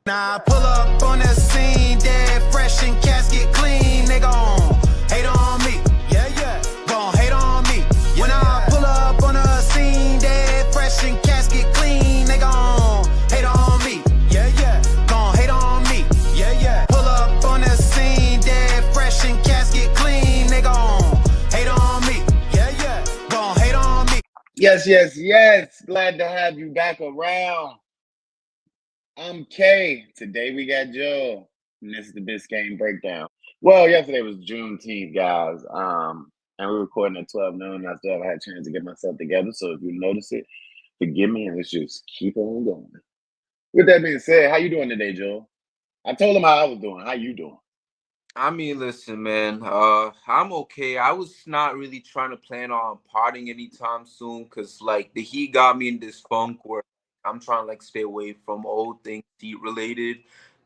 Now I pull up on the scene, dead fresh and casket clean. They gon' hate on me, yeah, gon' hate on me. When I pull up on the scene, dead fresh and casket clean. They gon' hate on me, yeah, gon' hate on me, yeah. Pull up on the scene, dead fresh and casket clean. They gon' hate on me, yeah, gon' hate on me. Yes. Glad to have you back around. I'm Kay. Today we got Joe. And this is the Biscayne Breakdown. Well, yesterday was Juneteenth, guys. And we were recording at 12 noon. I still haven't had a chance to get myself together. So if you notice it, forgive me and let's just keep on going. With that being said, how you doing today, Joe? I told him how I was doing. How you doing? I mean, listen, man. I'm okay. I was not really trying to plan on partying anytime soon, cause like the heat got me in this funk where I'm trying to like stay away from all things heat related.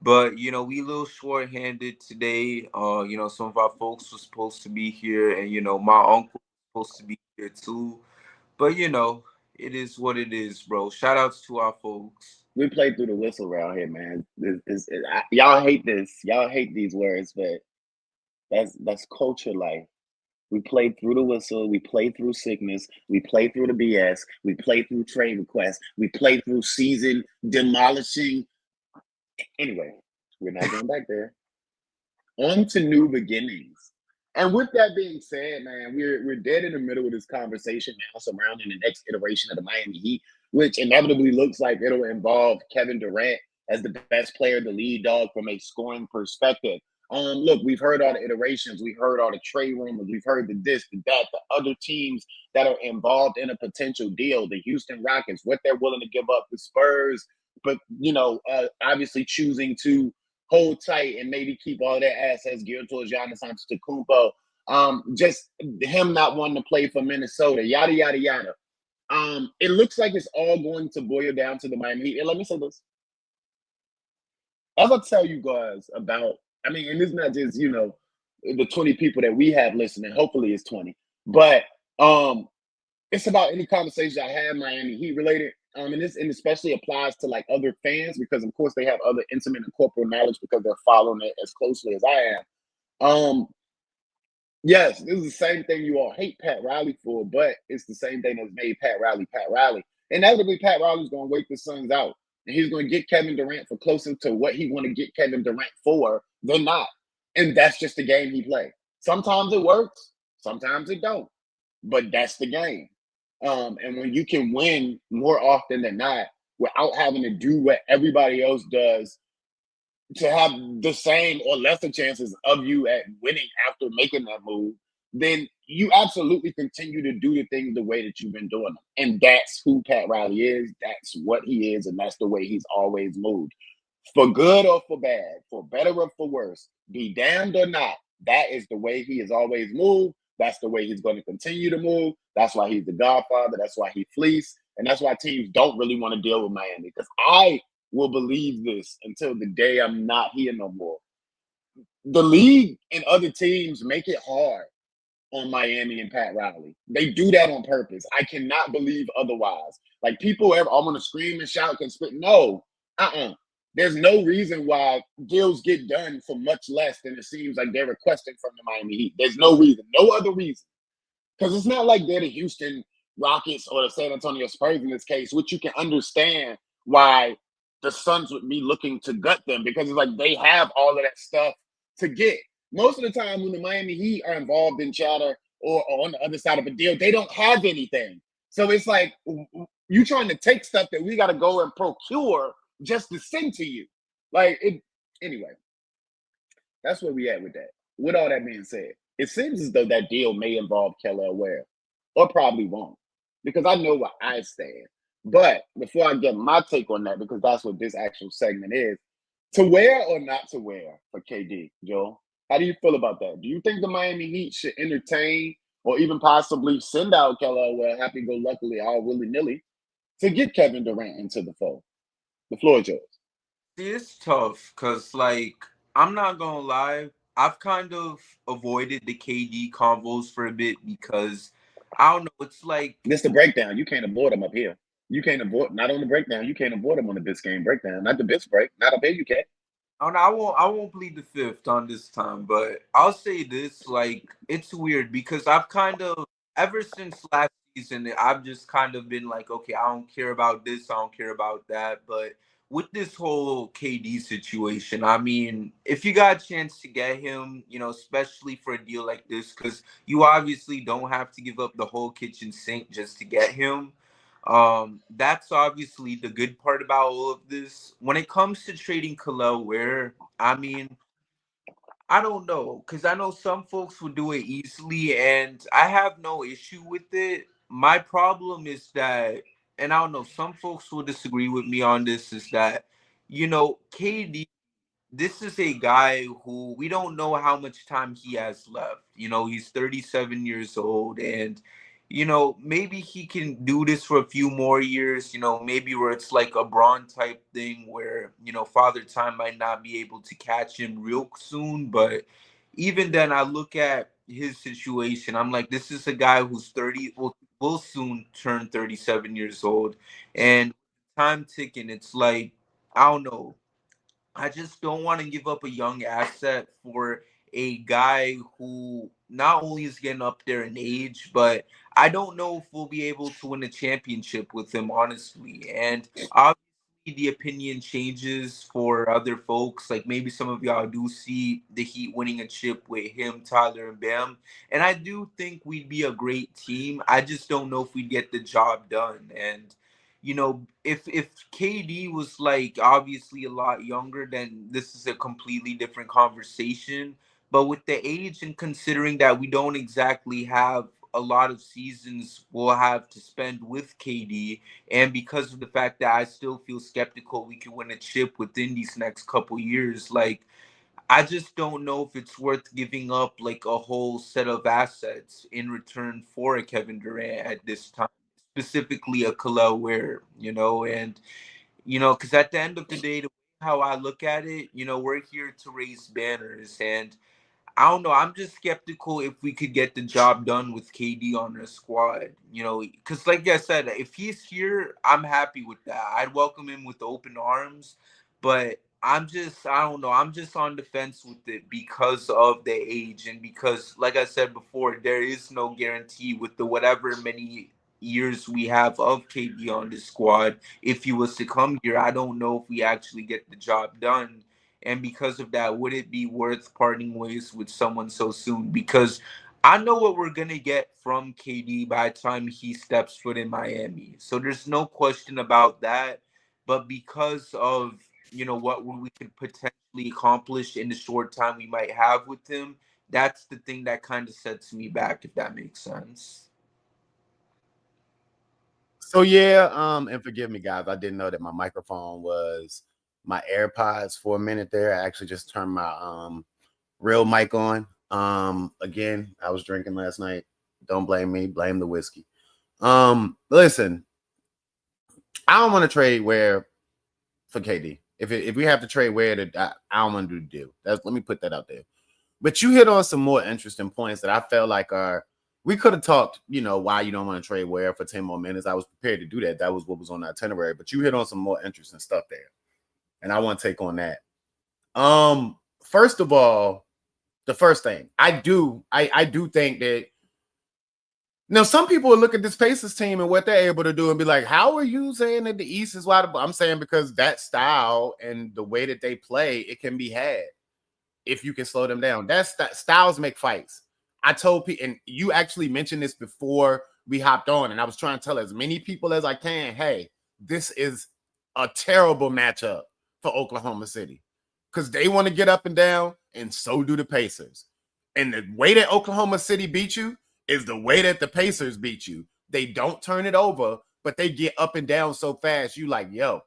But we a little short-handed today. Some of our folks were supposed to be here, and my uncle was supposed to be here too. But it is what it is, bro. Shout outs to our folks. We play through the whistle around here, man. Y'all hate this. Y'all hate these words, but that's culture life. We play through the whistle. We play through sickness. We play through the BS. We play through trade requests. We play through season demolishing. Anyway, we're not going back there. On to new beginnings. And with that being said, man, we're dead in the middle of this conversation now surrounding the next iteration of the Miami Heat, which inevitably looks like it'll involve Kevin Durant as the best player, the lead dog from a scoring perspective. Look, we've heard all the iterations, we've heard all the trade rumors, we've heard the this, the that, the other teams that are involved in a potential deal, the Houston Rockets, what they're willing to give up, the Spurs, but obviously choosing to hold tight and maybe keep all their assets geared towards Giannis Antetokounmpo. Just him not wanting to play for Minnesota, yada yada yada. It looks like it's all going to boil down to the Miami Heat. And let me say this. As I tell you guys about, and it's not just, the 20 people that we have listening, hopefully it's 20, but it's about any conversation I have Miami Heat related. And especially applies to like other fans because of course they have other intimate and corporal knowledge because they're following it as closely as I am. Yes, this is the same thing you all hate Pat Riley for, but it's the same thing that's made Pat Riley Pat Riley. Inevitably, Pat Riley's going to wait the Suns out. And he's going to get Kevin Durant for closer to what he want to get Kevin Durant for than not. And that's just the game he plays. Sometimes it works, sometimes it don't. But that's the game. And when you can win more often than not without having to do what everybody else does to have the same or lesser chances of you at winning after making that move, then you absolutely continue to do the things the way that you've been doing them. And that's who Pat Riley is. That's what he is. And that's the way he's always moved. For good or for bad, for better or for worse, be damned or not, that is the way he has always moved. That's the way he's going to continue to move. That's why he's the Godfather. That's why he fleeced. And that's why teams don't really want to deal with Miami. Because I will believe this until the day I'm not here no more. The league and other teams make it hard on Miami and Pat Riley. They do that on purpose. I cannot believe otherwise. Like people ever, I want to scream and shout and spit. No, There's no reason why deals get done for much less than it seems like they're requesting from the Miami Heat. There's no reason, no other reason. Because it's not like they're the Houston Rockets or the San Antonio Spurs in this case, which you can understand why the Suns would be looking to gut them because it's like they have all of that stuff to get. Most of the time when the Miami Heat are involved in chatter or on the other side of a deal, they don't have anything. So it's like you trying to take stuff that we got to go and procure just to send to you. Anyway, that's where we at with that. With all that being said, it seems as though that deal may involve Kel'el Ware, or probably won't, because I know where I stand. But before I get my take on that, because that's what this actual segment is, to wear or not to wear for KD, Joel, how do you feel about that? Do you think the Miami Heat should entertain or even possibly send out Kel'el Ware, happy-go-luckily, all willy-nilly, to get Kevin Durant into the fold? The floor is yours. It's tough because, I'm not going to lie. I've kind of avoided the KD convos for a bit because, I don't know, it's like... This is the breakdown. You can't avoid them up here. You can't avoid not on the breakdown. You can't avoid him on the Biscayne breakdown. Not the Bis break. Not up there. You can't. Oh, no, I won't plead the fifth on this time, but I'll say this: like, it's weird because I've kind of ever since last season, I've just kind of been like, okay, I don't care about this, I don't care about that. But with this whole KD situation, I mean, if you got a chance to get him, especially for a deal like this, because you obviously don't have to give up the whole kitchen sink just to get him. That's obviously the good part about all of this. When it comes to trading Kel'el Ware, I mean, I don't know, because I know some folks would do it easily, and I have no issue with it. My problem is that, and I don't know, some folks will disagree with me on this, is that, KD, this is a guy who we don't know how much time he has left. He's 37 years old, and maybe he can do this for a few more years. Maybe where it's like a Braun type thing where Father Time might not be able to catch him real soon. But even then, I look at his situation. I'm like, this is a guy who's 30, will soon turn 37 years old, and time ticking. It's like, I don't know. I just don't want to give up a young asset for a guy who not only is getting up there in age, but I don't know if we'll be able to win a championship with him, honestly. And obviously, the opinion changes for other folks. Like maybe some of y'all do see the Heat winning a chip with him, Tyler, and Bam. And I do think we'd be a great team. I just don't know if we'd get the job done. And if KD was like obviously a lot younger, then this is a completely different conversation. But with the age and considering that we don't exactly have a lot of seasons we'll have to spend with KD, and because of the fact that I still feel skeptical we can win a chip within these next couple years, like I just don't know if it's worth giving up like a whole set of assets in return for a Kevin Durant at this time, specifically a Kel'el Ware, and because at the end of the day, the way how I look at it, we're here to raise banners, and I don't know. I'm just skeptical if we could get the job done with KD on our squad. Because like I said, if he's here, I'm happy with that. I'd welcome him with open arms. But I don't know. I'm just on the fence with it because of the age and because, like I said before, there is no guarantee with the whatever many years we have of KD on the squad. If he was to come here, I don't know if we actually get the job done, and because of that, would it be worth parting ways with someone so soon? Because I know what we're going to get from KD by the time he steps foot in Miami. So there's no question about that. But because of, what we could potentially accomplish in the short time we might have with him, that's the thing that kind of sets me back, if that makes sense. So yeah, and forgive me, guys. I didn't know that my microphone was my AirPods for a minute there. I actually just turned my real mic on. Again, I was drinking last night. Don't blame me, blame the whiskey. Listen, I don't want to trade Ware for KD. If we have to trade Ware, I don't want to do the deal. Let me put that out there. But you hit on some more interesting points that I felt like we could have talked, why you don't want to trade Ware for 10 more minutes. I was prepared to do that. That was what was on the itinerary. But you hit on some more interesting stuff there. And I want to take on that. First of all, the first thing I do think that now some people will look at this Pacers team and what they're able to do and be like, how are you saying that the East is wide open? I'm saying because that style and the way that they play, it can be had if you can slow them down. Styles make fights. I told people, and you actually mentioned this before we hopped on, and I was trying to tell as many people as I can, hey, this is a terrible matchup for Oklahoma City because they want to get up and down, and so do the Pacers. And the way that Oklahoma City beat you is the way that the Pacers beat you. They don't turn it over, but they get up and down so fast. You like, yo,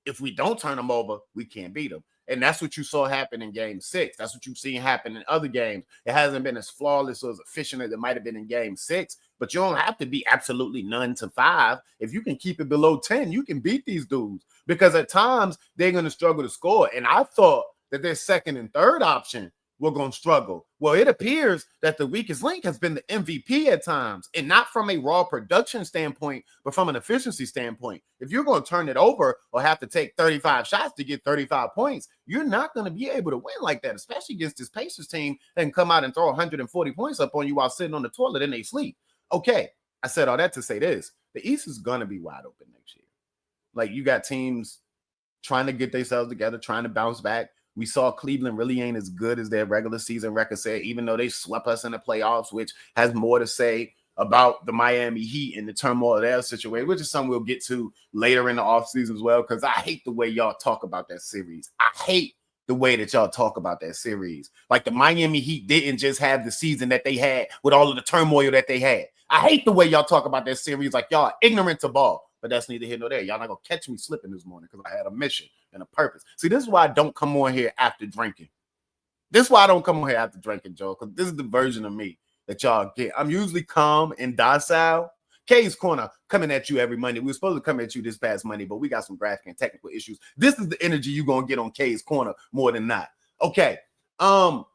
if we don't turn them over, we can't beat them. And that's what you saw happen in game 6. That's what you've seen happen in other games. It hasn't been as flawless or as efficient as it might have been in game 6, but you don't have to be absolutely none to 5. If you can keep it below 10, you can beat these dudes because at times they're going to struggle to score. And I thought that their second and third option we're going to struggle. Well, it appears that the weakest link has been the MVP at times, and not from a raw production standpoint, but from an efficiency standpoint. If you're going to turn it over or have to take 35 shots to get 35 points, you're not going to be able to win like that, especially against this Pacers team that can come out and throw 140 points up on you while sitting on the toilet and they sleep. Okay, I said all that to say this. The East is going to be wide open next year. Like, you got teams trying to get themselves together, trying to bounce back. We saw Cleveland really ain't as good as their regular season record said, even though they swept us in the playoffs, which has more to say about the Miami Heat and the turmoil of their situation, which is something we'll get to later in the offseason as well, because I hate the way y'all talk about that series. I hate the way that y'all talk about that series. Like, the Miami Heat didn't just have the season that they had with all of the turmoil that they had. I hate the way y'all talk about that series like y'all ignorant to ball. But that's neither here nor there. Y'all not going to catch me slipping this morning because I had a mission and a purpose. See, this is why I don't come on here after drinking. This is why I don't come on here after drinking, Joe, because this is the version of me that y'all get. I'm usually calm and docile. K's Corner coming at you every Monday. We were supposed to come at you this past Monday, but we got some graphic and technical issues. This is the energy you're going to get on K's Corner more than not. Okay. In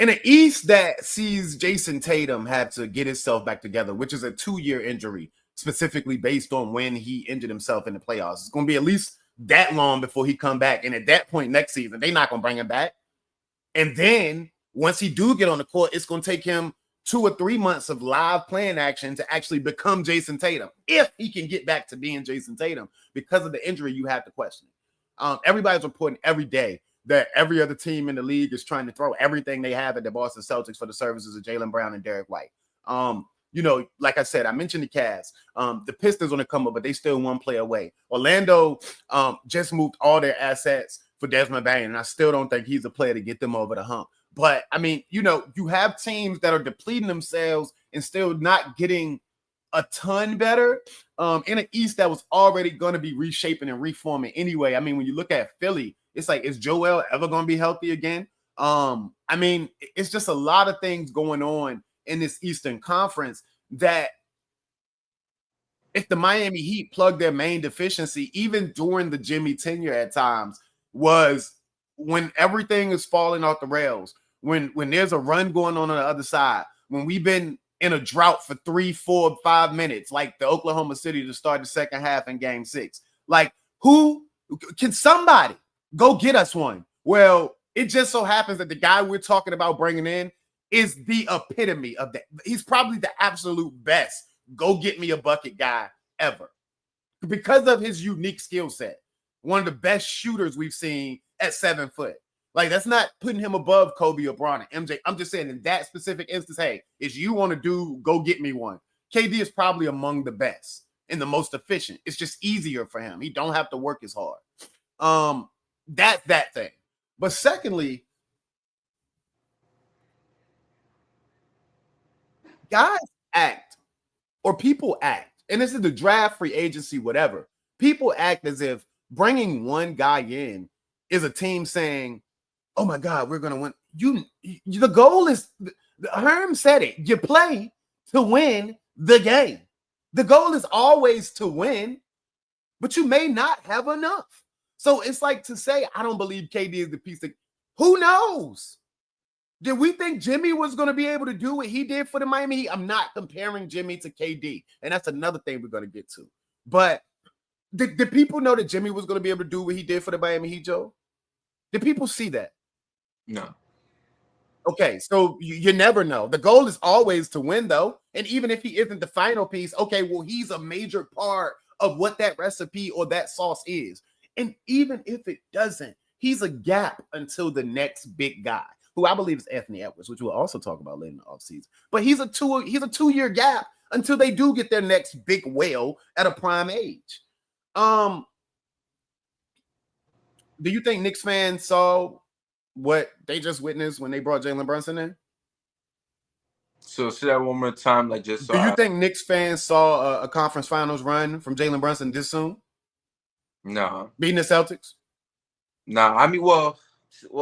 an East that sees Jason Tatum have to get himself back together, which is a 2-year injury, specifically based on when he injured himself in the playoffs. It's going to be at least that long before he come back. And at that point next season, they're not going to bring him back. And then once he do get on the court, it's going to take him 2 or 3 months of live playing action to actually become Jason Tatum. If he can get back to being Jason Tatum, because of the injury, you have to question it. Everybody's reporting every day that every other team in the league is trying to throw everything they have at the Boston Celtics for the services of Jaylen Brown and Derek White. You know, like I said, I mentioned the Cavs. The Pistons on the come up, but they still one play away. Orlando just moved all their assets for Desmond Bane, and I still don't think he's a player to get them over the hump. But, I mean, you know, you have teams that are depleting themselves and still not getting a ton better in an East that was already going to be reshaping and reforming anyway. I mean, when you look at Philly, it's like, is Joel ever going to be healthy again? I mean, it's just a lot of things going on in this Eastern Conference that if the Miami Heat plug their main deficiency, even during the Jimmy tenure at times, was when everything is falling off the rails, when there's a run going on the other side, when we've been in a drought for 3, 4, 5 minutes, like the Oklahoma City to start the second half in Game 6. Like, who can somebody go get us one? Well, it just so happens that the guy we're talking about bringing in is the epitome of that. He's probably the absolute best go get me a bucket guy ever because of his unique skill set. One of the best shooters we've seen at 7 foot. Like, that's not putting him above Kobe or Bron and MJ. I'm just saying in that specific instance, hey, if you want to do, go get me one. KD is probably among the best and the most efficient. It's just easier for him. He don't have to work as hard. That's that thing. But secondly, guys act, or people act, and this is the draft, free agency, whatever. People act as if bringing one guy in is a team saying, oh my God, we're going to win. The goal is, Herm said it, you play to win the game. The goal is always to win, but you may not have enough. So it's like to say, I don't believe KD is the piece that, who knows? Did we think Jimmy was going to be able to do what he did for the Miami Heat? I'm not comparing Jimmy to KD, and that's another thing we're going to get to. But did people know that Jimmy was going to be able to do what he did for the Miami Heat, Joe? Did people see that? No. Okay, so you never know. The goal is always to win, though. And even if he isn't the final piece, okay, well, he's a major part of what that recipe or that sauce is. And even if it doesn't, he's a gap until the next big guy, who I believe is Anthony Edwards, which we'll also talk about later in the offseason. But he's a 2-year gap until they do get their next big whale at a prime age. Do you think Knicks fans saw what they just witnessed when they brought Jalen Brunson in? So say that one more time. Like, just so do you think Knicks fans saw a conference finals run from Jalen Brunson this soon? No. Beating the Celtics? No. I mean, well,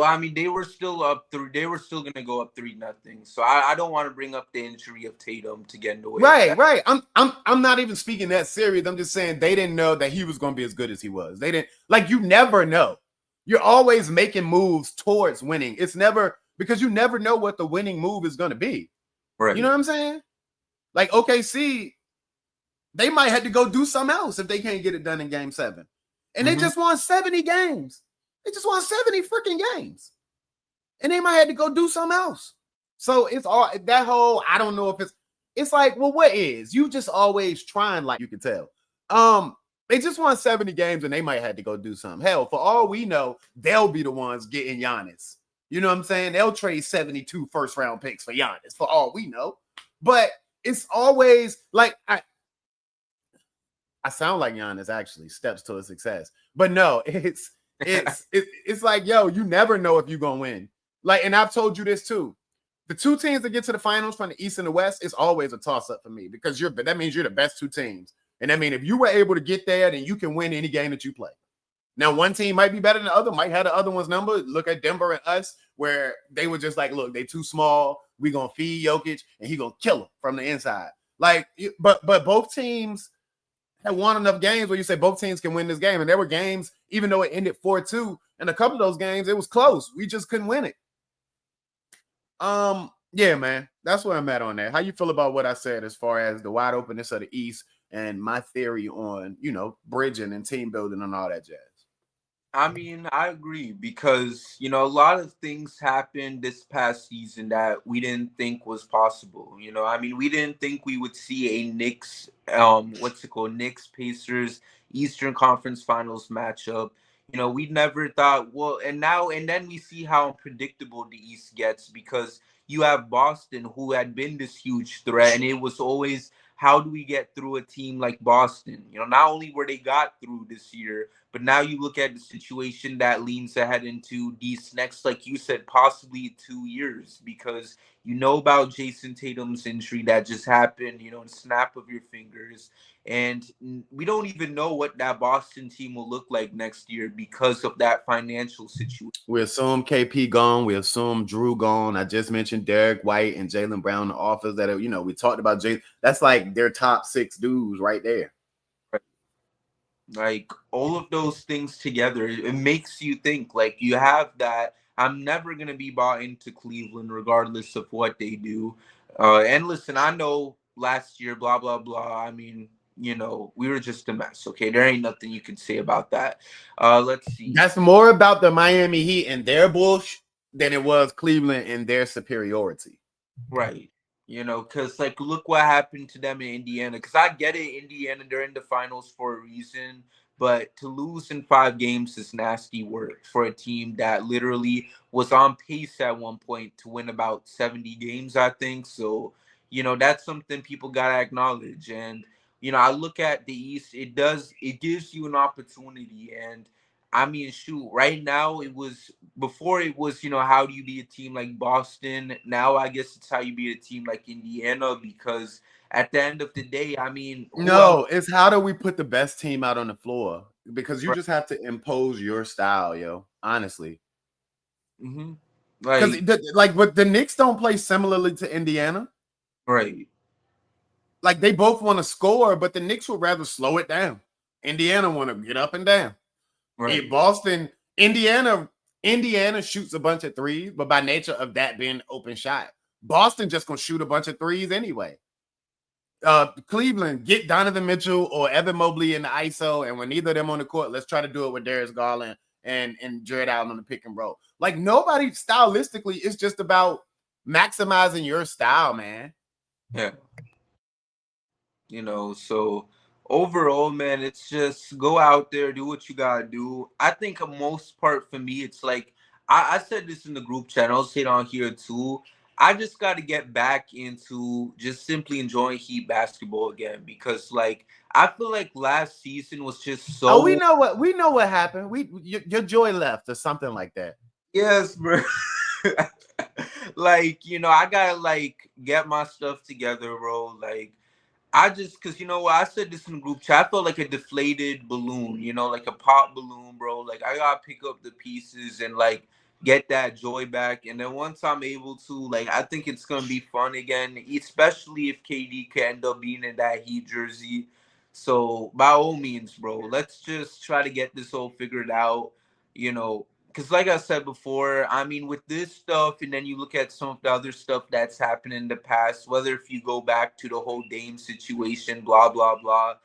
I mean, they were still up 3. They were still gonna go up 3-0. So I don't want to bring up the injury of Tatum to get in the way. Right. I'm not even speaking that serious. I'm just saying they didn't know that he was gonna be as good as he was. They didn't, like, you never know. You're always making moves towards winning. It's never because you never know what the winning move is going to be. Right. You know what I'm saying? Like OKC, they might have to go do something else if they can't get it done in game 7. And they just won 70 games. They just won 70 freaking games. And they might have to go do something else. So it's all that whole, I don't know if it's like, well, what is? You just always trying, like you can tell. They just won 70 games and they might have to go do something. Hell, for all we know, they'll be the ones getting Giannis. You know what I'm saying? They'll trade 72 first round picks for Giannis, for all we know. But it's always like I sound like Giannis actually, steps to success. But no, it's like, yo, you never know if you're gonna win. Like, and I've told you this too. The two teams that get to the finals from the East and the West is always a toss-up for me because that means you're the best two teams. And I mean, if you were able to get there, then you can win any game that you play. Now, one team might be better than the other, might have the other one's number. Look at Denver and us, where they were just like, look, they too small. We're gonna feed Jokic and he's gonna kill him from the inside. Like, but both teams had won enough games where you say both teams can win this game. And there were games, even though it ended 4-2, and a couple of those games, it was close. We just couldn't win it. Yeah, man, that's where I'm at on that. How you feel about what I said as far as the wide openness of the East and my theory on, bridging and team building and all that jazz? I mean, I agree because, a lot of things happened this past season that we didn't think was possible. I mean, we didn't think we would see a Knicks, Knicks Pacers Eastern Conference Finals matchup. We never thought, well, and then we see how unpredictable the East gets because you have Boston, who had been this huge threat, and it was always, how do we get through a team like Boston? Not only were they got through this year, but now you look at the situation that leans ahead into these next, like you said, possibly 2 years, because about Jason Tatum's injury that just happened, in snap of your fingers. And we don't even know what that Boston team will look like next year because of that financial situation. We assume KP gone. We assume Drew gone. I just mentioned Derek White and Jaylen Brown in the office that, we talked about Jay. That's like their top 6 dudes right there. Like, all of those things together, it makes you think, like, you have that. I'm never going to be bought into Cleveland regardless of what they do. And listen, I know last year, blah, blah, blah. I mean, we were just a mess, okay? There ain't nothing you can say about that. Let's see. That's more about the Miami Heat and their bullshit than it was Cleveland and their superiority. Right. Because, like, look what happened to them in Indiana. Because I get it, Indiana, they're in the finals for a reason. But to lose in 5 games is nasty work for a team that literally was on pace at one point to win about 70 games, I think. So, that's something people got to acknowledge. And, I look at the East, it gives you an opportunity. And, I mean, shoot, right now before it was, how do you be a team like Boston? Now I guess it's how you be a team like Indiana, because at the end of the day, I mean, it's how do we put the best team out on the floor? Because you just have to impose your style, yo. Honestly. Mm-hmm. But the Knicks don't play similarly to Indiana. Right. Like, they both want to score, but the Knicks would rather slow it down. Indiana want to get up and down. Right. In Boston, Indiana shoots a bunch of threes, but by nature of that being open shot, Boston just gonna shoot a bunch of threes anyway. Cleveland, get Donovan Mitchell or Evan Mobley in the ISO, and when neither of them on the court, let's try to do it with Darius Garland and Jared Allen on the pick and roll. Like, nobody stylistically, it's just about maximizing your style, man. Yeah. So overall, man, it's just go out there, do what you gotta do. I think the most part for me, it's like I said this in the group chat, I'll say it on here too. I just got to get back into just simply enjoying Heat basketball again, because, like, I feel like last season was just so. Oh, we know what happened. Your joy left or something like that. Yes, bro. Like, I gotta, like, get my stuff together, bro. Like, I just, because, I said this in the group chat, I felt like a deflated balloon, like a pop balloon, bro. Like, I gotta pick up the pieces and, like, get that joy back. And then once I'm able to, like, I think it's gonna be fun again, especially if KD can end up being in that Heat jersey. So by all means, bro, let's just try to get this all figured out. because like I said before, I mean, with this stuff, and then you look at some of the other stuff that's happened in the past, whether if you go back to the whole Dame situation, blah blah blah,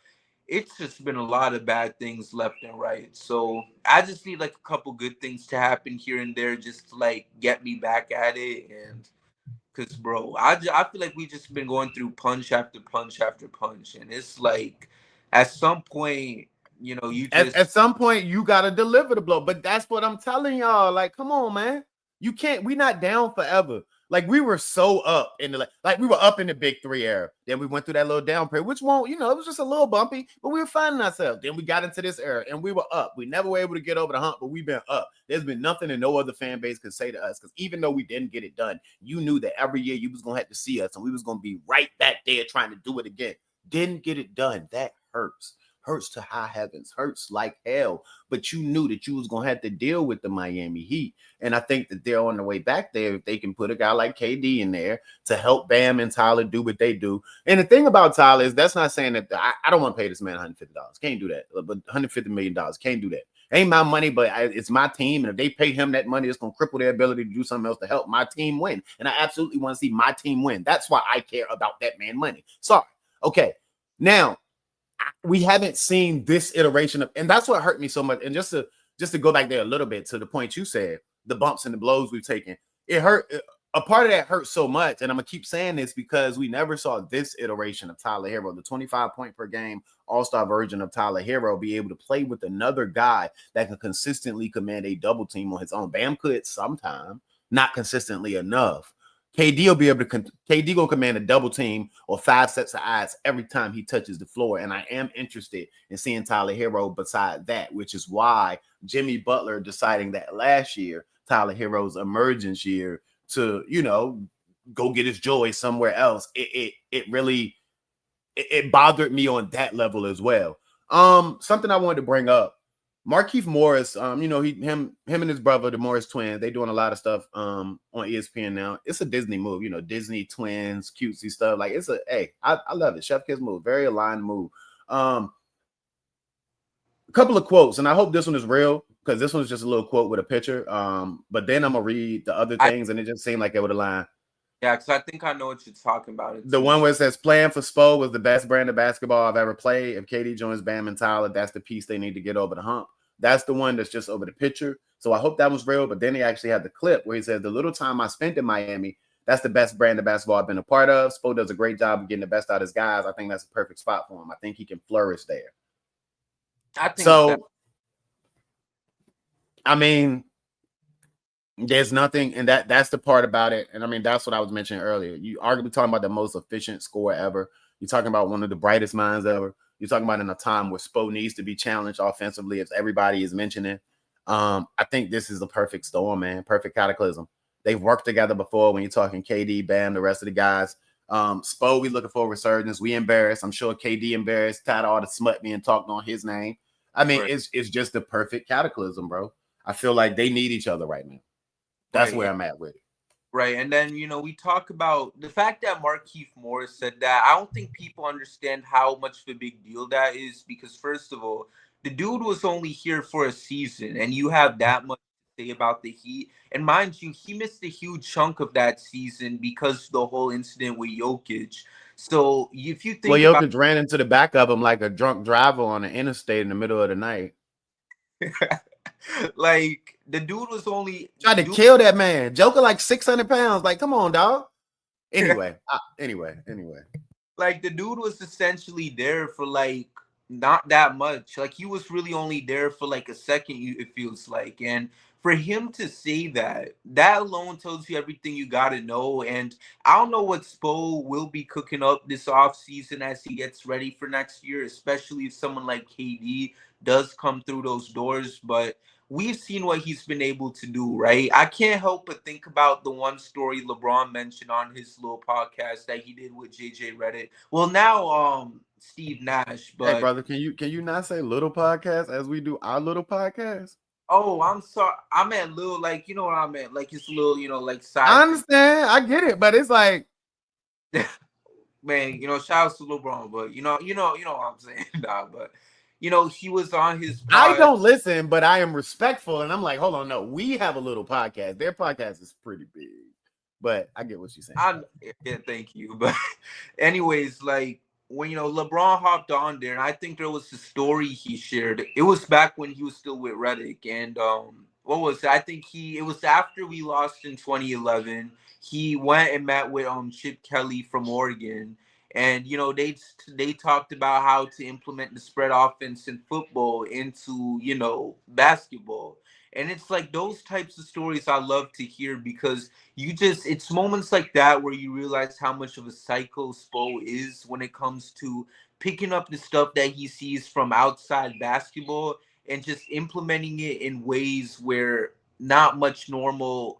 it's just been a lot of bad things left and right. So I just need like a couple good things to happen here and there, just to like get me back at it. And because, bro, I feel like we just been going through punch after punch after punch, and it's like at some point, you just At some point, you gotta deliver the blow. But that's what I'm telling y'all. Like, come on, man. You can't. We not down forever. Like we were so up in the like we were up in the big three era. Then we went through that little down period, which won't, it was just a little bumpy, but we were finding ourselves. Then we got into this era and we were up. We never were able to get over the hump, but we've been up. There's been nothing that no other fan base could say to us. Because even though we didn't get it done, you knew that every year you was gonna have to see us and we was gonna be right back there trying to do it again. Didn't get it done. That hurts to high heavens, hurts like hell. But you knew that you was gonna have to deal with the Miami Heat, and I think that they're on the way back there if they can put a guy like KD in there to help Bam and Tyler do what they do. And the thing about Tyler is that's not saying that I don't want to pay this man $150. Can't do that. But $150 million, can't do that. Ain't my money, but it's my team, and if they pay him that money, it's gonna cripple their ability to do something else to help my team win. And I absolutely want to see my team win. That's why I care about that man money. Sorry. Okay. Now, we haven't seen this iteration of, and that's what hurt me so much. And just to go back there a little bit to the point you said, the bumps and the blows we've taken, it hurt. A part of that hurt so much, and I'm gonna keep saying this because we never saw this iteration of Tyler Hero, the 25 point per game all-star version of Tyler Hero, be able to play with another guy that can consistently command a double team on his own. Bam could sometime, not consistently enough. KD will be able to KD will command a double team or 5 sets of eyes every time he touches the floor. And I am interested in seeing Tyler Hero beside that, which is why Jimmy Butler deciding that last year, Tyler Hero's emergence year, to, go get his joy somewhere else. It really bothered me on that level as well. Something I wanted to bring up. Markieff Morris, him and his brother, the Morris twins, they doing a lot of stuff on ESPN now. It's a Disney move, Disney twins, cutesy stuff. Like I love it. Chef Kiss move, very aligned move. A couple of quotes, and I hope this one is real because this one's just a little quote with a picture. But then I'm gonna read the other things, and it just seemed like it would align. Yeah, because I think I know what you're talking about. The one where it says playing for Spo was the best brand of basketball I've ever played. If KD joins Bam and Tyler, that's the piece they need to get over the hump. That's the one that's just over the picture. So I hope that was real. But then he actually had the clip where he said, the little time I spent in Miami, that's the best brand of basketball I've been a part of. Spo does a great job of getting the best out of his guys. I think that's a perfect spot for him. I think he can flourish there. I think so. I mean, there's nothing, and that's the part about it. And I mean, that's what I was mentioning earlier. You arguably talking about the most efficient scorer ever. You're talking about one of the brightest minds ever. You're talking about in a time where Spo needs to be challenged offensively, as everybody is mentioning. I think this is the perfect storm, man. Perfect cataclysm. They've worked together before when you're talking KD, Bam, the rest of the guys. Spo, we looking for a resurgence. We embarrassed. I'm sure KD embarrassed, tired of all the smut being talked on his name. I mean, right. It's just the perfect cataclysm, bro. I feel like they need each other right now. That's right. Where I'm at with it. Right. And then, we talk about the fact that Markieff Morris said that. I don't think people understand how much of a big deal that is because, first of all, the dude was only here for a season and you have that much to say about the Heat. And mind you, he missed a huge chunk of that season because the whole incident with Jokic. So if you think Jokic ran into the back of him like a drunk driver on an interstate in the middle of the night. Like the dude was only tried to kill that man. Joker like 600 pounds. Like, come on, dog. Anyway. Like the dude was essentially there for like not that much. Like he was really only there for like a second, it feels like. And for him to say that alone tells you everything you got to know. And I don't know what Spo will be cooking up this offseason as he gets ready for next year, especially if someone like KD does come through those doors. But we've seen what he's been able to do, right? I can't help but think about the one story LeBron mentioned on his little podcast that he did with JJ Redick. Well, now Steve Nash. But hey, brother, can you not say little podcast as we do our little podcast? Oh, I'm sorry. I meant little, like, you know what I meant? Like, it's a little, like, side. I understand. I get it, but it's like, man, shout out to LeBron, but you know what I'm saying, nah, but he was on his I pod. don't listen, but I am respectful, and I'm like, hold on, no, we have a little podcast. Their podcast is pretty big, but I get what you're saying. Yeah, thank you. But anyways, like when LeBron hopped on there, and I think there was a story he shared. It was back when he was still with Reddick, and what was it? I think it was after we lost in 2011. He went and met with Chip Kelly from Oregon, and they talked about how to implement the spread offense in football into basketball. And it's like those types of stories I love to hear, because it's moments like that where you realize how much of a psycho Spo is when it comes to picking up the stuff that he sees from outside basketball and just implementing it in ways where not much normal,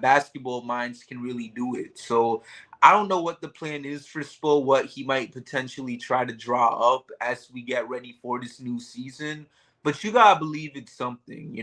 basketball minds can really do it. So I don't know what the plan is for Spo, what he might potentially try to draw up as we get ready for this new season. But you gotta believe it's something,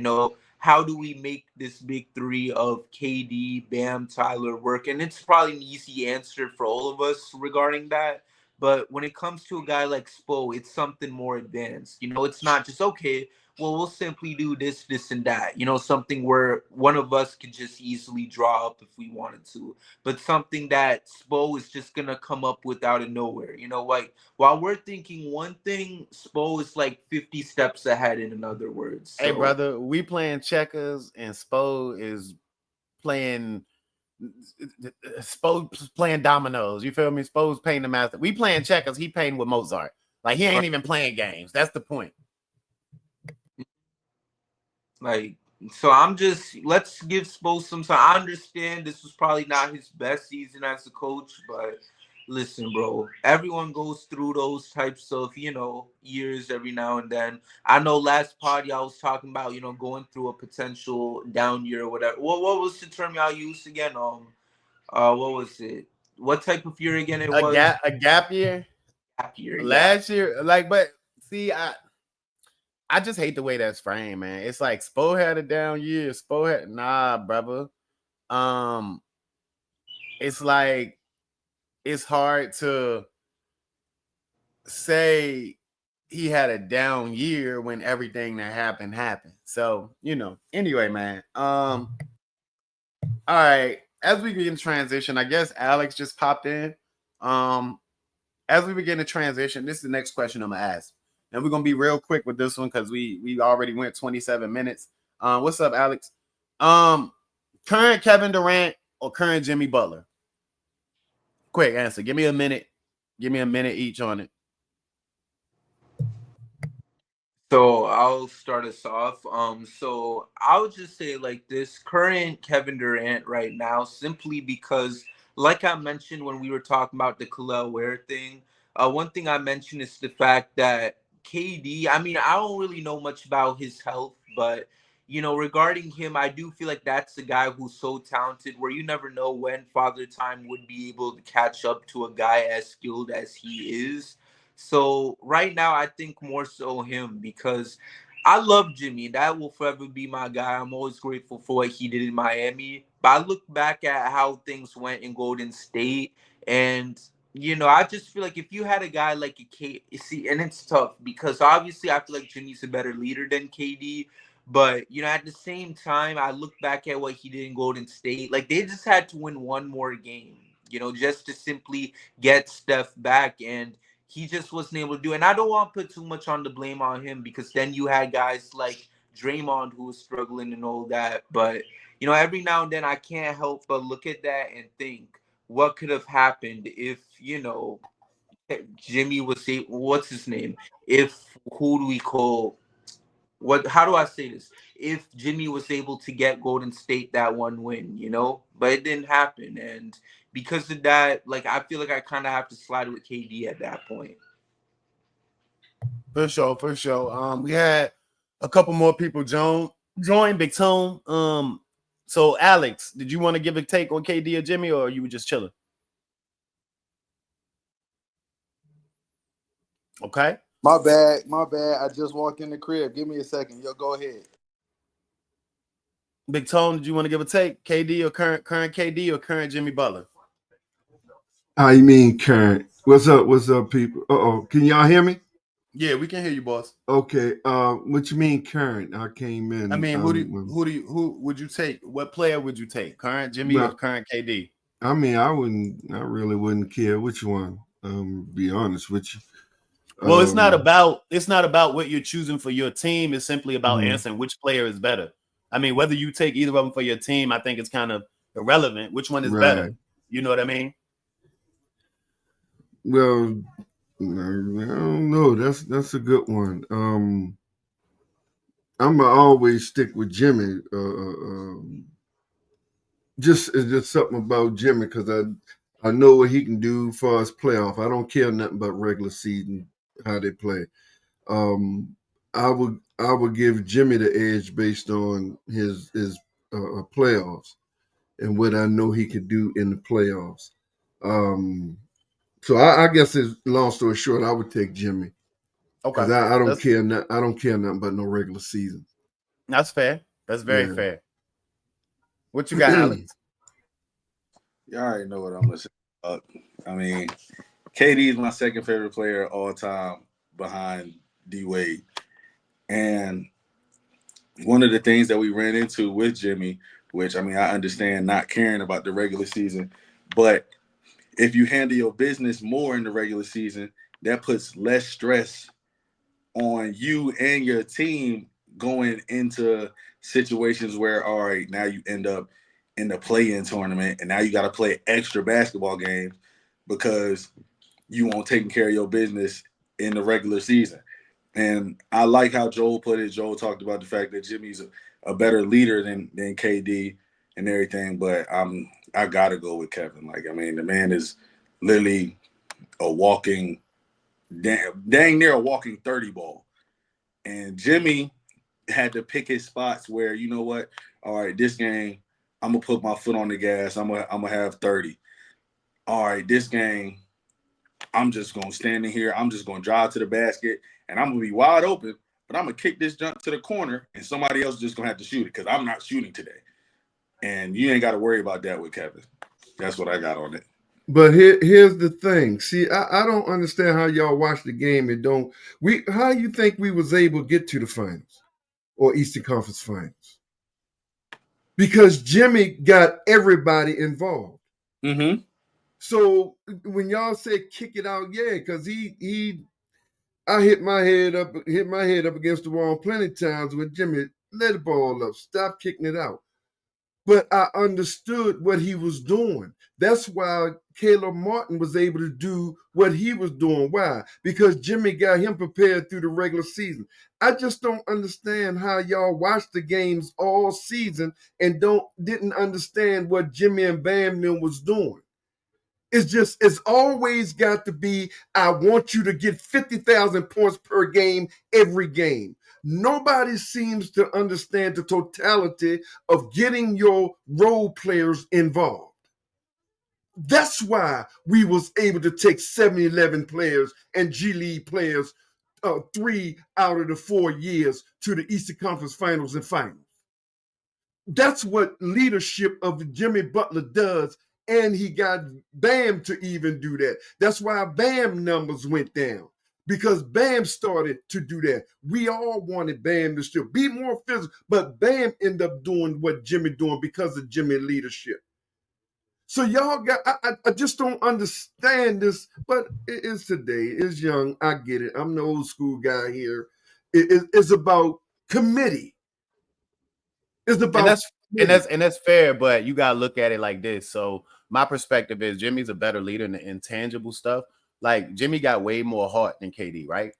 how do we make this big three of KD, Bam, Tyler work? And it's probably an easy answer for all of us regarding that. But when it comes to a guy like Spo, it's something more advanced. It's not just, okay, well, we'll simply do this, this, and that. Something where one of us could just easily draw up if we wanted to. But something that Spo is just going to come up with out of nowhere. Like while we're thinking one thing, Spo is like 50 steps ahead, in other words. So, Hey, brother, we playing checkers, and Spo is playing dominoes. You feel me? Spo's playing the master. We playing checkers. He playing with Mozart. Like he ain't even playing games. That's the point. like, so let's give Spo some time. I understand this was probably not his best season as a coach, but listen, bro, everyone goes through those types of, years every now and then. I know last pod y'all was talking about, going through a potential down year or whatever. What was the term y'all used again? What was it? What type of year again it was? A gap year. Gap year, Last year, but see, I just hate the way that's framed, man. It's like Spo had a down year. Nah, brother. It's like it's hard to say he had a down year when everything that happened. So, anyway, man. All right. As we begin to transition, I guess Alex just popped in. As we begin to transition, this is the next question I'm gonna ask. And we're gonna be real quick with this one because we already went 27 minutes. What's up, Alex? Current Kevin Durant or current Jimmy Butler? Quick answer. Give me a minute. Give me a minute each on it. So I'll start us off. So I'll just say like this: current Kevin Durant right now, simply because, like I mentioned when we were talking about the Kel'el Ware thing, one thing I mentioned is the fact that KD. I mean, I don't really know much about his health, but regarding him, I do feel like that's a guy who's so talented, where you never know when Father Time would be able to catch up to a guy as skilled as he is. So right now, I think more so him, because I love Jimmy. That will forever be my guy. I'm always grateful for what he did in Miami. But I look back at how things went in Golden State, and I just feel like if you had a guy like see, and it's tough because obviously I feel like Jimmy's a better leader than KD. But at the same time, I look back at what he did in Golden State. Like they just had to win one more game, just to simply get Steph back, and he just wasn't able to do it. And I don't want to put too much on the blame on him, because then you had guys like Draymond who was struggling and all that. But, every now and then I can't help but look at that and think what could have happened if, Jimmy was what's his name? Who do we call how do I say this? If Jimmy was able to get Golden State that one win, but it didn't happen. And because of that, like, I feel like I kind of have to slide with KD at that point. For sure. We had a couple more people join Big Tone. So Alex, did you want to give a take on KD or Jimmy, or you were just chilling? Okay. My bad. I just walked in the crib. Give me a second. Yo, go ahead. Big Tone, did you want to give a take? KD or current KD or current Jimmy Butler? You mean current? What's up, people? Can y'all hear me? Yeah, we can hear you, boss. Okay. What you mean current? I came in. I mean, who would you take? What player would you take? Current Jimmy or Well, current KD? I mean, I really wouldn't care which one. Be honest with you. Well, it's not about what you're choosing for your team. It's simply about Mhm. answering which player is better. I mean, whether you take either of them for your team, I think it's kind of irrelevant. Which one is better? Right. You know what I mean? Well, I don't know. That's a good one. I'm gonna always stick with Jimmy. It's just something about Jimmy because I know what he can do for us playoff. I don't care nothing about regular season how they play. I would give Jimmy the edge based on his playoffs and what I know he could do in the playoffs. So I guess it's long story short, I would take Jimmy because Okay, I don't care. I don't care nothing about no regular season. that's fair. That's very Yeah. fair. What you got, Alex? You already know what I'm gonna say. I mean, KD is my second favorite player of all time behind D Wade. And one of the things that we ran into with Jimmy, which I mean, I understand not caring about the regular season, but if you handle your business more in the regular season, that puts less stress on you and your team going into situations where, all right, now you end up in the play-in tournament and now you got to play extra basketball games because you won't taking care of your business in the regular season. And I like how Joel put it. Joel talked about the fact that Jimmy's a better leader than KD and everything, but I gotta go with Kevin. Like, I mean, the man is literally a walking, dang near a walking 30 ball. And Jimmy had to pick his spots where, you know what, all right, this game, I'm gonna put my foot on the gas. I'm gonna have 30. All right, this game, I'm just gonna stand in here. I'm just gonna drive to the basket, and I'm gonna be wide open. But I'm gonna kick this jump to the corner, and somebody else is just gonna have to shoot it because I'm not shooting today. And you ain't got to worry about that with Kevin. That's what I got on it. But here's the thing. See, I don't understand how y'all watch the game and don't we how you think we was able to get to the finals or Eastern Conference Finals? Because Jimmy got everybody involved. Mm-hmm. So when y'all say kick it out, yeah, because I hit my head up against the wall plenty of times with Jimmy, let the ball up, stop kicking it out. But I understood what he was doing. That's why Caleb Martin was able to do what he was doing. Why? Because Jimmy got him prepared through the regular season. I just don't understand how y'all watched the games all season and didn't understand what Jimmy and Bam Nim was doing. It's always got to be, I want you to get 50,000 points per game every game. Nobody seems to understand the totality of getting your role players involved. That's why we was able to take 7-11 players and G League players 3 out of the 4 years to the Eastern Conference Finals and Finals. That's what leadership of Jimmy Butler does, and he got Bam to even do that. That's why Bam numbers went down, because Bam started to do that. We all wanted Bam to still be more physical, but Bam ended up doing what Jimmy doing because of Jimmy leadership. So y'all got, I just don't understand this, but it is today. It's young. I get it. I'm the old school guy here. It's about committee. It's And about that's fair, but you gotta look at it like this. So my perspective is Jimmy's a better leader in the intangible stuff. Like Jimmy got way more heart than KD, right?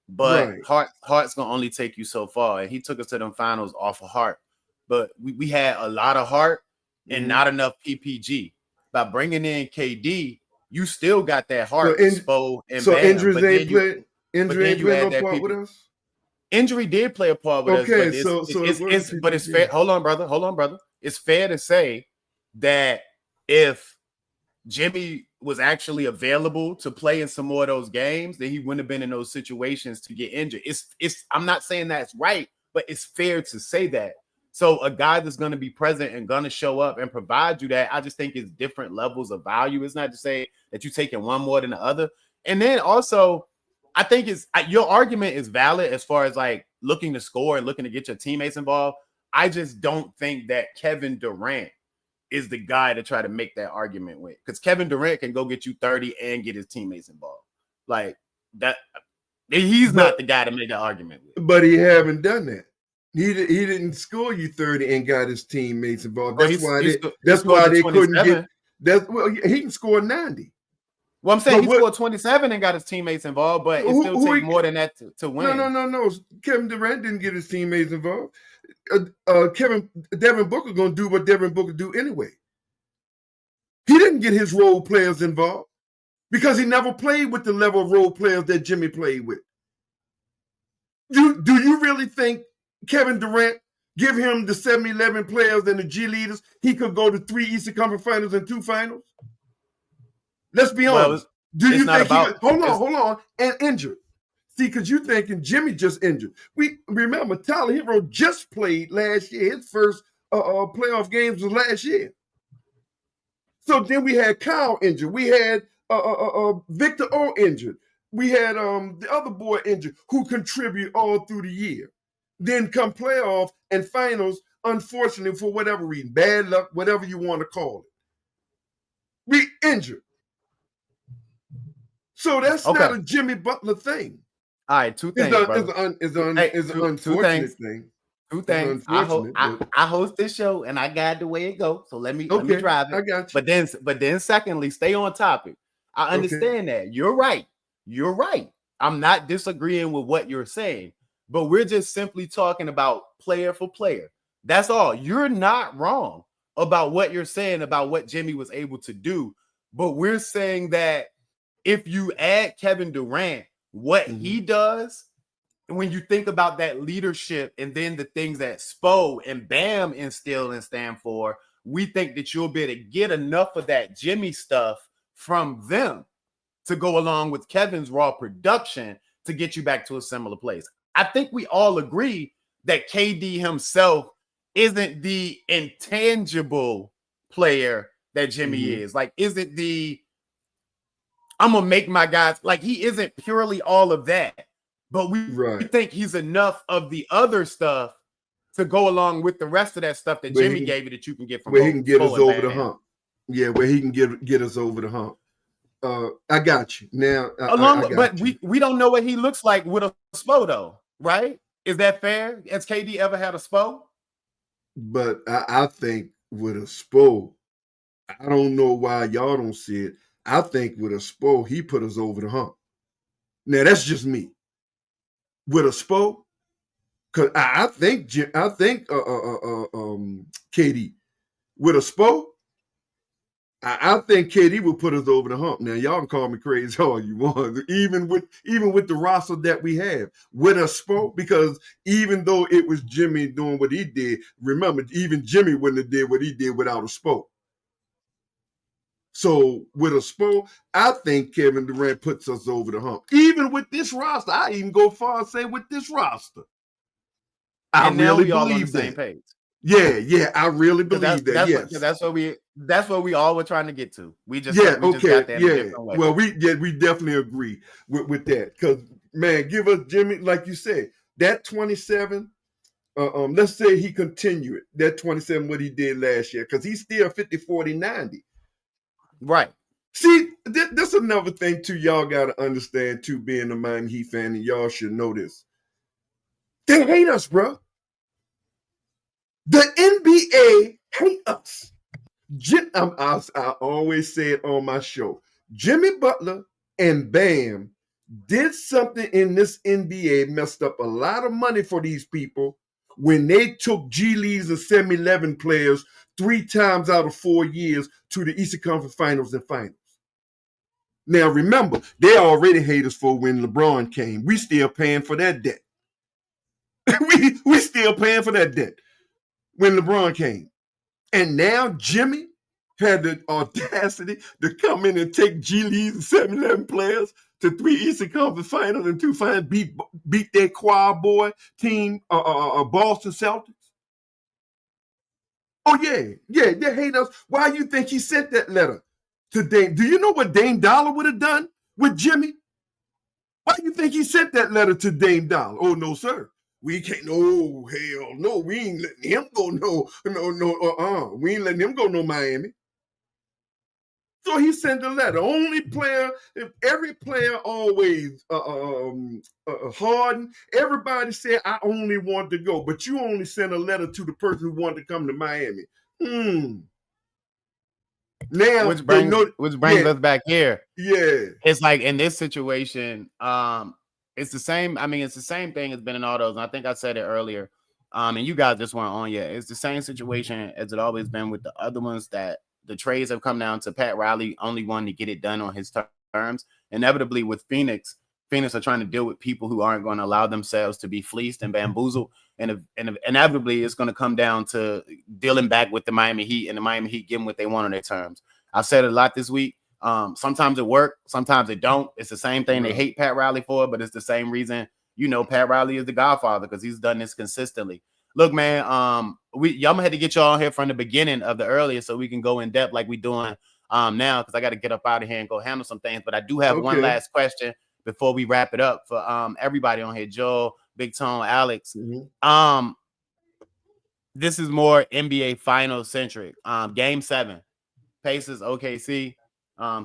But right. heart's gonna only take you so far. And he took us to them finals off of heart. But we had a lot of heart and not enough PPG. By bringing in KD, you still got that heart with Spo and so Bam. injuries ain't played. Injury ain't played no part with us. Injury did play a part with us, but it's fair. Hold on, brother. It's fair to say that if Jimmy was actually available to play in some more of those games, then he wouldn't have been in those situations to get injured. I'm not saying that's right, but it's fair to say that. So a guy that's going to be present and going to show up and provide you that, I just think it's different levels of value. It's not to say that you're taking one more than the other. And then also, I think your argument is valid as far as like looking to score and looking to get your teammates involved. I just don't think that Kevin Durant is the guy to try to make that argument with, because Kevin Durant can go get you 30 and get his teammates involved. Like that, he's not the guy to make that argument with. But he haven't done that. He didn't score you 30 and got his teammates involved. That's why they couldn't get. He can score 90. Well, I'm saying he scored 27 and got his teammates involved, but it still takes more than that to win. No. Kevin Durant didn't get his teammates involved. Devin Booker gonna do what Devin Booker do anyway. He didn't get his role players involved because he never played with the level of role players that Jimmy played with. Do you really think Kevin Durant, give him the 7-11 players and the G leaders, he could go to 3 Eastern Conference Finals and 2 finals? Let's be honest. Do you think hold on, and injured? See, because you're thinking Jimmy just injured. We remember Tyler Hero just played last year. His first playoff games was last year. So then we had Kyle injured. We had Victor O injured. We had the other boy injured who contribute all through the year. Then come playoff and finals, unfortunately, for whatever reason, bad luck, whatever you want to call it. We injured. So that's not a Jimmy Butler thing. All right, two things, it's an unfortunate thing. Two things. I host this show and I guide the way it goes. So let me drive it. I got you. But then secondly, stay on topic. I understand that. You're right. I'm not disagreeing with what you're saying, but we're just simply talking about player for player. That's all. You're not wrong about what you're saying about what Jimmy was able to do, but we're saying that if you add Kevin Durant, what he does, when you think about that leadership and then the things that Spo and Bam instill and stand for, we think that you'll be able to get enough of that Jimmy stuff from them to go along with Kevin's raw production to get you back to a similar place. I think we all agree that KD himself isn't the intangible player that Jimmy is. Like, isn't the I'm gonna make my guys, like, he isn't purely all of that, but we think he's enough of the other stuff to go along with the rest of that stuff that Jimmy gave you that you can get from where he can get us over the hump. Yeah, where he can get us over the hump. I got you now. We don't know what he looks like with a Spo though, right? Is that fair? Has KD ever had a Spo? But I think with a Spo, I don't know why y'all don't see it. I think with a Spo, he put us over the hump. Now that's just me. With a Spo, because I think KD with a Spo, I think KD will put us over the hump. Now y'all can call me crazy all you want, even with the roster that we have with a Spo, because even though it was Jimmy doing what he did, remember even Jimmy wouldn't have did what he did without a Spo. So with a Spo, I think Kevin Durant puts us over the hump. Even with this roster, I even go far and say with this roster. I really believe that. Same page. Yeah, I really believe that. Yes, that's what we all were trying to get to. We just got that in a different way. Well, we definitely agree with that. Because man, give us Jimmy, like you said, that 27. Let's say he continued that 27 what he did last year, because he's still 50, 40, 90. Right. See, this another thing too. Y'all gotta understand too. Being a Miami Heat fan, and y'all should know this. They hate us, bro. The NBA hate us. I always say it on my show. Jimmy Butler and Bam did something in this NBA, messed up a lot of money for these people when they took G Leagues and 7-11 players 3 times out of 4 years to the Eastern Conference Finals and Finals. Now remember, they already hate us for when LeBron came. We still paying for that debt. we still paying for that debt when LeBron came. And now Jimmy had the audacity to come in and take G League's 7-11 players to 3 Eastern Conference Finals and 2 finals, beat their quad boy team, Boston Celtics. Oh, yeah, they hate us. Why do you think he sent that letter to Dame? Do you know what Dame Dollar would have done with Jimmy? Why do you think he sent that letter to Dame Dollar? Oh, no, sir. We can't. No, hell no. We ain't letting him go. No. We ain't letting him go no Miami. So he sent a letter. Only player, if every player always, Harden, everybody said, I only want to go, but you only sent a letter to the person who wanted to come to Miami. Now, which brings us back here. Yeah. It's like in this situation, it's the same. I mean, it's the same thing as been in all those. And I think I said it earlier. And you guys just weren't on yet. It's the same situation as it always been with the other ones, that the trades have come down to Pat Riley only wanting to get it done on his terms. Inevitably with Phoenix are trying to deal with people who aren't going to allow themselves to be fleeced and bamboozled. And inevitably it's going to come down to dealing back with the Miami Heat, and the Miami Heat giving what they want on their terms. I've said it a lot this week. Sometimes it works, sometimes it don't. It's the same thing they hate Pat Riley for, but it's the same reason, Pat Riley is the godfather, because he's done this consistently. Look, man, y'all had to get y'all here from the beginning of the earlier so we can go in depth like we doing now, because I got to get up out of here and go handle some things. But I do have one last question before we wrap it up for everybody on here. Joel, Big Tone, Alex. This is more NBA Finals centric. Game 7, Pacers, OKC.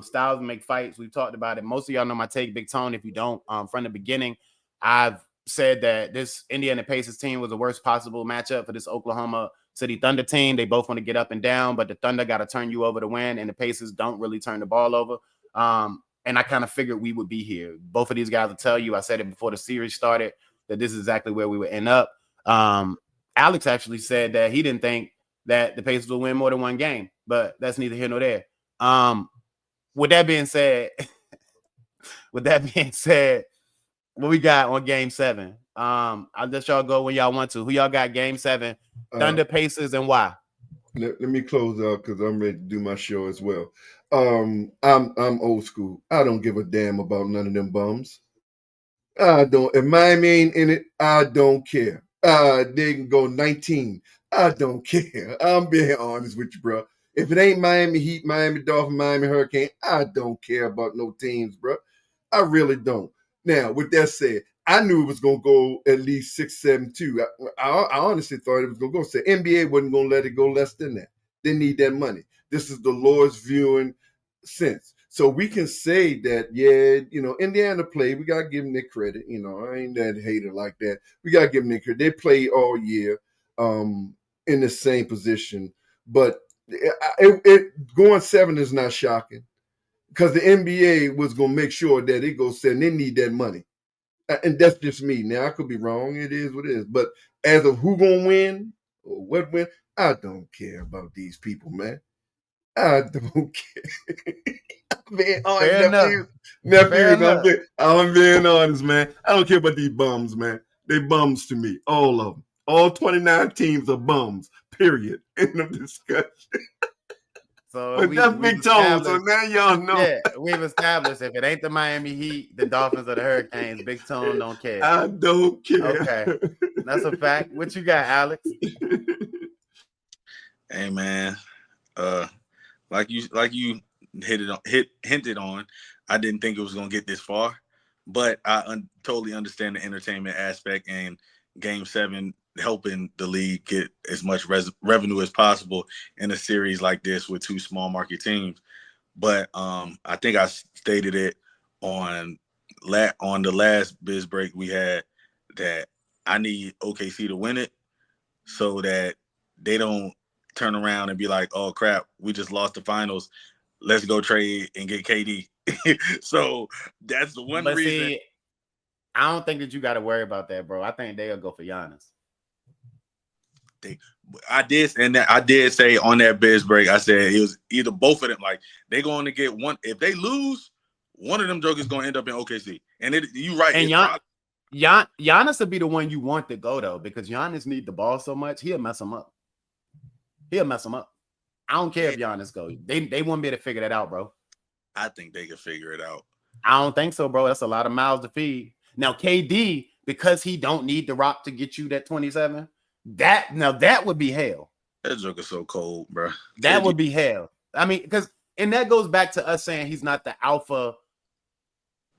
Styles make fights. We've talked about it. Most of y'all know my take, Big Tone. If you don't, from the beginning, I've said that this Indiana Pacers team was the worst possible matchup for this Oklahoma City Thunder team. They both want to get up and down, but the Thunder got to turn you over to win, and the Pacers don't really turn the ball over. And I kind of figured we would be here. Both of these guys will tell you, I said it before the series started, that this is exactly where we would end up. Alex actually said that he didn't think that the Pacers will win more than one game, but that's neither here nor there. With that being said, what we got on Game 7? I'll let y'all go when y'all want to. Who y'all got Game 7? Thunder, Pacers, and why? Let me close up because I'm ready to do my show as well. I'm old school. I don't give a damn about none of them bums. I don't. If Miami ain't in it, I don't care. They can go 19. I don't care. I'm being honest with you, bro. If it ain't Miami Heat, Miami Dolphins, Miami Hurricane, I don't care about no teams, bro. I really don't. Now, with that said, I knew it was going to go at least 6-7-2. I honestly thought it was going to go. So NBA wasn't going to let it go less than that. They need that money. This is the Lord's viewing sense. So we can say that, Indiana played. We got to give them their credit. I ain't that hater like that. We got to give them their credit. They played all year in the same position. But going 7 is not shocking, because the NBA was going to make sure that it goes 7. They need that money. And that's just me. Now, I could be wrong. It is what it is. But as of who going to win or what win, I don't care about these people, man. I don't care. I'm being honest, nephew. I'm being honest, man. I don't care about these bums, man. They bums to me, all of them. All 29 teams are bums, period. End of discussion. So that's Big Tone, so now y'all know. Yeah, we've established if it ain't the Miami Heat, the Dolphins, or the Hurricanes, Big Tone don't care. I don't care. Okay, that's a fact. What you got, Alex? Hey, man. Like you hinted on, I didn't think it was gonna get this far, but I totally understand the entertainment aspect, and Game 7 helping the league get as much revenue as possible in a series like this with two small market teams. But I think I stated it on the last biz break we had that I need OKC to win it so that they don't turn around and be like, oh crap, we just lost the finals. Let's go trade and get KD. So that's the one reason. See, I don't think that you got to worry about that, bro. I think they'll go for Giannis. I did say on that biz break, I said it was either both of them. Like, they're going to get one. If they lose, one of them jokers going to end up in OKC. And you right. And Giannis will be the one you want to go, though, because Giannis need the ball so much, he'll mess them up. I don't care if Giannis go. They won't be able to figure that out, bro. I think they can figure it out. I don't think so, bro. That's a lot of mouths to feed. Now, KD, because he don't need the rock to get you that 27, that would be hell. That joker's so cold, bro. That would be hell. I mean, and that goes back to us saying he's not the alpha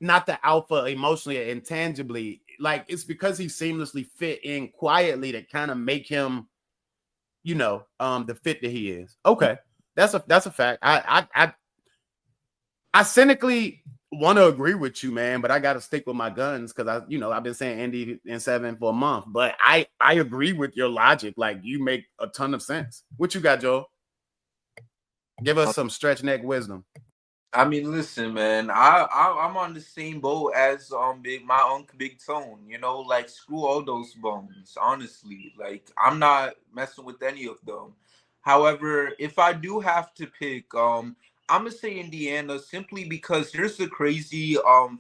not the alpha emotionally or intangibly. Like, it's because he seamlessly fit in quietly that kind of make him, you know, the fit that he is. Okay, that's a fact. I cynically want to agree with you, man, but I got to stick with my guns because I've been saying Indy in 7 for a month, but I agree with your logic. Like, you make a ton of sense. What you got, Joel? Give us some stretch neck wisdom. I mean, listen, man. I'm on the same boat as my uncle Big Tone. You know, like, screw all those bones. Honestly, like, I'm not messing with any of them. However, if I do have to pick, I'm gonna say Indiana simply because here's the crazy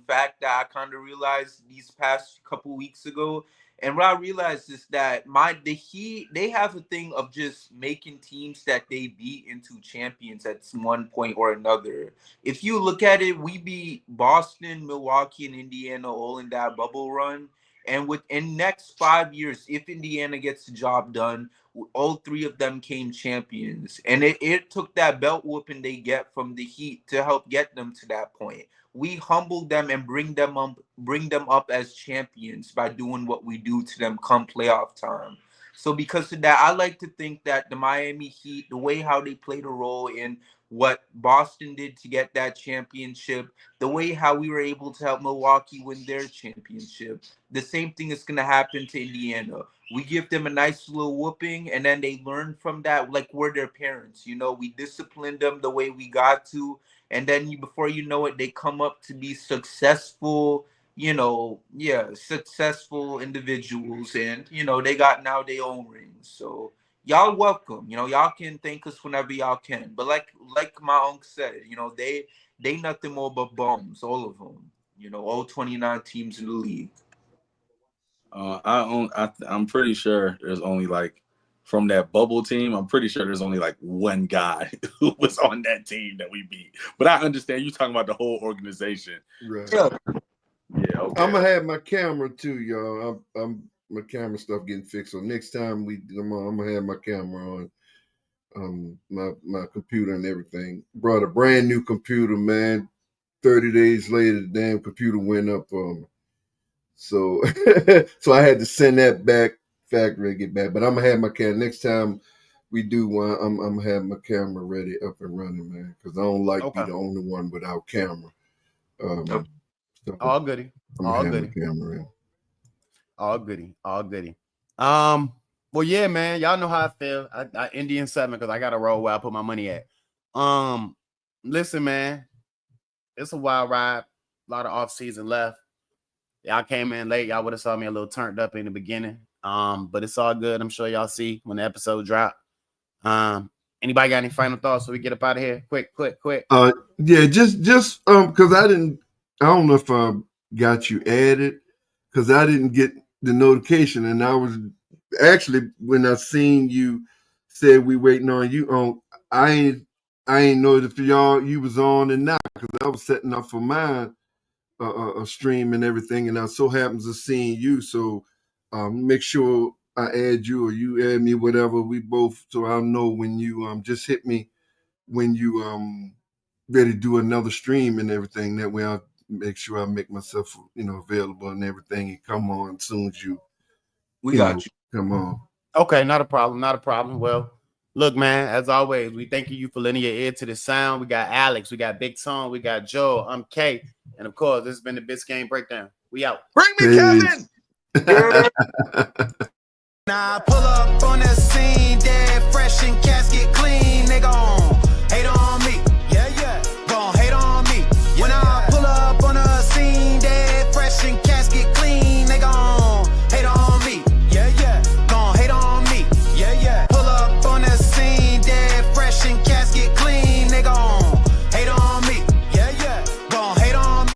fact that I kind of realized these past couple weeks ago. And what I realized is that the Heat, they have a thing of just making teams that they beat into champions at one point or another. If you look at it, we beat Boston, Milwaukee, and Indiana all in that bubble run. And within next 5 years, if Indiana gets the job done, all three of them came champions. And it took that belt whooping they get from the Heat to help get them to that point. We humble them and bring them up as champions by doing what we do to them come playoff time. So because of that, I like to think that the Miami Heat, the way how they played a role in what Boston did to get that championship, the way how we were able to help Milwaukee win their championship, the same thing is going to happen to Indiana. We give them a nice little whooping, and then they learn from that like we're their parents. You know, we disciplined them the way we got to, and then before you know it, they come up to be successful, successful individuals, and they got now their own rings. So y'all welcome. Y'all can thank us whenever y'all can. But like my uncle said, they nothing more but bums, all of them. All 29 teams in the league. I'm pretty sure there's only like from that bubble team. I'm pretty sure there's only like one guy who was on that team that we beat. But I understand you talking about the whole organization. Right. Yeah. Okay. I'm gonna have my camera too, y'all. I'm my camera stuff getting fixed. So next time I'm gonna have my camera on, my computer and everything. Brought a brand new computer, man. 30 days later, the damn computer went up. So so I had to send that back factory and get back. But I'm gonna have my camera next time we do one. I'm gonna have my camera ready, up and running, man. Because I don't like to be the only one without camera. So All goody. All goody. All goody. All goody. Well, yeah, man. Y'all know how I feel. I Indian 7 because I got to roll where I put my money at. Listen, man. It's a wild ride. A lot of off season left. Y'all came in late. Y'all would have saw me a little turned up in the beginning. But it's all good. I'm sure y'all see when the episode drop. Anybody got any final thoughts so we get up out of here? Quick. Yeah, just because I don't know if I got you added because I didn't get the notification, and I was actually when I seen you said we waiting on you on. I ain't know if you was on and not because I was setting up for mine a stream and everything, and I so happens to seeing you, so make sure I add you or you add me, whatever we both, so I'll know when you just hit me when you ready to do another stream and everything. That way I'll make sure I make myself available and everything and come on as soon as you got you. Come on. Okay, not a problem. Well, look, man, as always, we thank you for lending your ear to the sound. We got Alex, we got Big Tone, we got Joe, I'm Kay, and of course, this has been the Biscayne Breakdown. We out. Bring me Kevin! Now I pull up on the scene.